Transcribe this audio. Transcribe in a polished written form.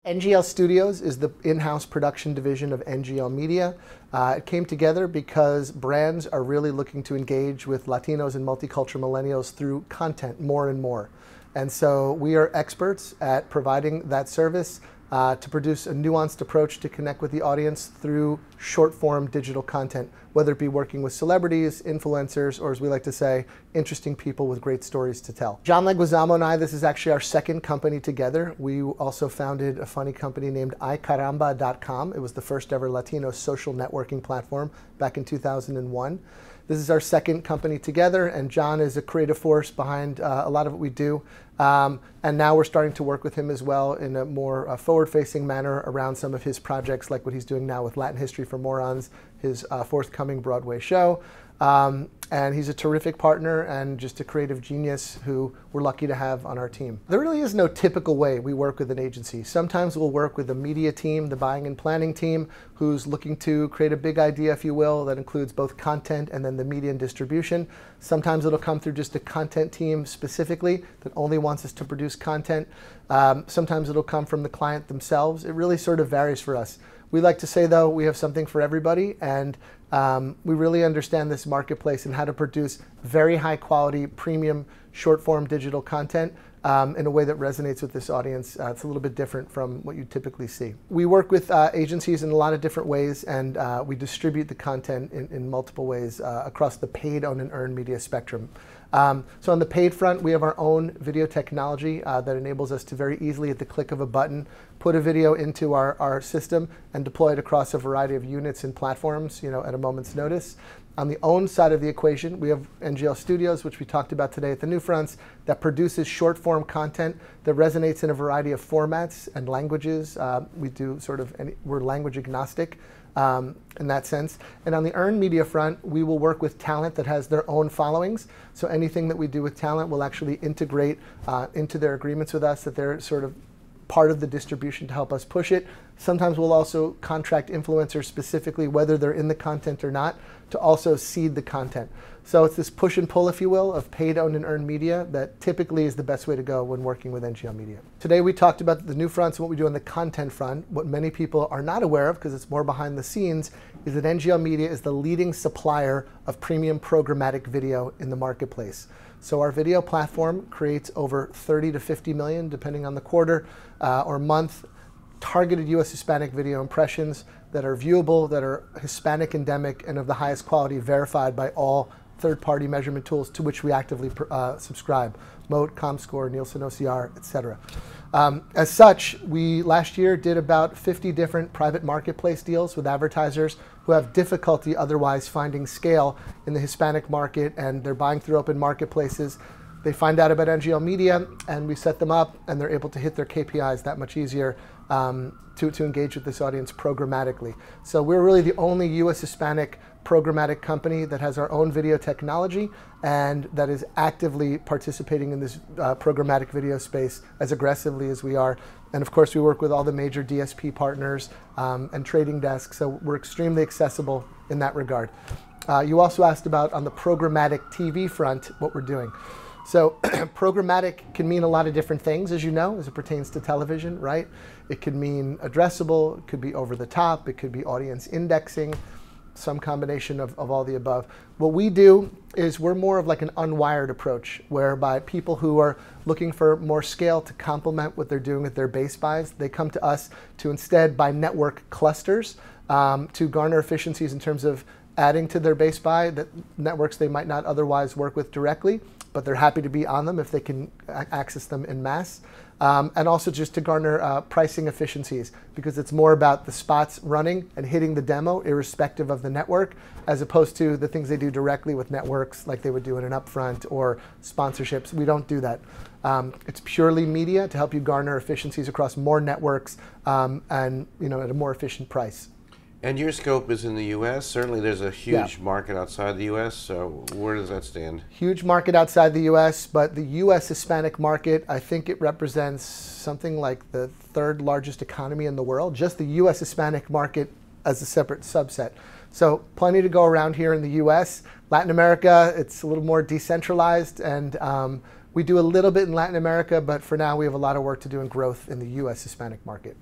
NGL Studios is the in-house production division of NGL Media. It came together because brands are really looking to engage with Latinos and multicultural millennials through content more and more. And so we are experts at providing that service to produce a nuanced approach to connect with the audience through short-form digital content, whether it be working with celebrities, influencers, or as we like to say, interesting people with great stories to tell. John Leguizamo and I, this is actually our second company together. We also founded a funny company named icaramba.com. It was the first ever Latino social networking platform back in 2001. This is our second company together, and John is a creative force behind a lot of what we do. And now we're starting to work with him as well in a more forward-facing manner around some of his projects, like what he's doing now with Latin History For Morons, his forthcoming Broadway show. And he's a terrific partner and just a creative genius who we're lucky to have on our team. There really is no typical way we work with an agency. Sometimes we'll work with the media team, the buying and planning team, who's looking to create a big idea, if you will, that includes both content and then the media and distribution. Sometimes it'll come through just a content team specifically that only wants us to produce content. Sometimes it'll come from the client themselves. It really sort of varies for us. We like to say, though, we have something for everybody, and we really understand this marketplace and how to produce very high quality, premium, short form digital content in a way that resonates with this audience. It's a little bit different from what you typically see. We work with agencies in a lot of different ways, and we distribute the content in multiple ways across the paid, owned, and earned media spectrum. So on the paid front, we have our own video technology that enables us to very easily, at the click of a button, put a video into our system and deploy it across a variety of units and platforms, at a moment's notice. On the owned side of the equation, we have NGL Studios, which we talked about today at the NewFronts, that produces short-form content that resonates in a variety of formats and languages. We're language agnostic in that sense. And on the earned media front, we will work with talent that has their own followings. So anything that we do with talent will actually integrate into their agreements with us, that they're sort of part of the distribution to help us push it. Sometimes we'll also contract influencers specifically, whether they're in the content or not, to also seed the content. So it's this push and pull, if you will, of paid, owned, and earned media that typically is the best way to go when working with NGL Media. Today we talked about the NewFronts and what we do on the content front. What many people are not aware of, because it's more behind the scenes, is that NGL Media is the leading supplier of premium programmatic video in the marketplace. So our video platform creates over 30 to 50 million, depending on the quarter or month, targeted U.S. Hispanic video impressions that are viewable, that are Hispanic endemic, and of the highest quality, verified by all third-party measurement tools to which we actively subscribe: Moat, ComScore, Nielsen OCR, etc. As such, we last year did about 50 different private marketplace deals with advertisers who have difficulty otherwise finding scale in the Hispanic market, and they're buying through open marketplaces. They find out about NGL Media, and we set them up, and they're able to hit their KPIs that much easier to engage with this audience programmatically. So we're really the only U.S. Hispanic programmatic company that has our own video technology and that is actively participating in this programmatic video space as aggressively as we are. And of course, we work with all the major DSP partners and trading desks, so we're extremely accessible in that regard. You also asked about, on the programmatic TV front, what we're doing. So programmatic can mean a lot of different things, as you know, as it pertains to television, right? It could mean addressable, it could be over the top, it could be audience indexing, some combination of all the above. What we do is we're more of like an unwired approach, whereby people who are looking for more scale to complement what they're doing with their base buys, they come to us to instead buy network clusters to garner efficiencies in terms of adding to their base buy that networks they might not otherwise work with directly, but they're happy to be on them if they can access them en masse. And also just to garner pricing efficiencies, because it's more about the spots running and hitting the demo irrespective of the network, as opposed to the things they do directly with networks like they would do in an upfront or sponsorships. We don't do that. It's purely media to help you garner efficiencies across more networks and at a more efficient price. And your scope is in the U.S. Certainly there's a huge market outside the U.S., so where does that stand? Huge market outside the U.S., but the U.S. Hispanic market, I think it represents something like the third largest economy in the world, just the U.S. Hispanic market as a separate subset. So plenty to go around here in the U.S. Latin America, it's a little more decentralized, and we do a little bit in Latin America, but for now we have a lot of work to do in growth in the U.S. Hispanic market.